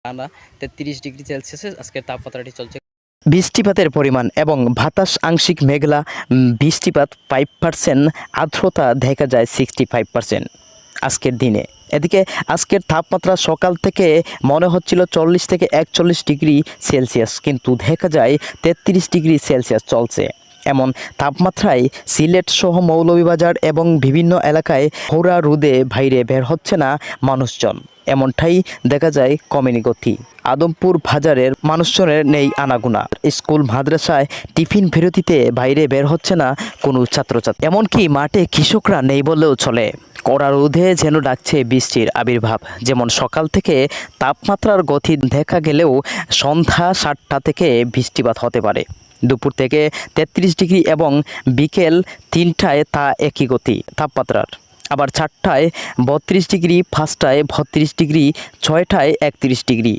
টানা 33 ডিগ্রি সেলসিয়াসে আজকের তাপমাত্রাটি চলছে। বৃষ্টিপাতের পরিমাণ এবং বাতাস আংশিক মেঘলা, বৃষ্টিপাত 5%, আর্দ্রতা দেখা যায় 65% আজকের দিনে। এদিকে আজকের তাপমাত্রা সকাল থেকে মনে হচ্ছিল 40 থেকে 41 ডিগ্রি সেলসিয়াস, কিন্তু দেখা যায় 33 ডিগ্রি সেলসিয়াস চলছে। এমন তাপমাত্রায় সিলেট সহ মৌলভীবাজার এবং বিভিন্ন এলাকায় ঘোড়া রোদে বাইরে বের হচ্ছে না মানুষজন, এমনটাই দেখা যায় কমেনি গতি। আদমপুর বাজারের মানুষজনের নেই আনাগোনা, স্কুল মাদ্রাসায় টিফিন বিরতিতে বাইরে বের হচ্ছে না কোনো ছাত্রছাত্রী, এমনকি মাঠে কৃষকরা নেই বললেও চলে। কড়া রোদে যেন ডাকছে বৃষ্টির আবির্ভাব। যেমন সকাল থেকে তাপমাত্রার গতি দেখা গেলেও সন্ধ্যা 7টা থেকে বৃষ্টিপাত হতে পারে। দুপুর থেকে 33 ডিগ্রি এবং বিকেল 3টায় তা একই গতি তাপমাত্রার। আবার 4টায় 32 ডিগ্রি, 5টায় 32 ডিগ্রি, 6টায় 31 ডিগ্রি।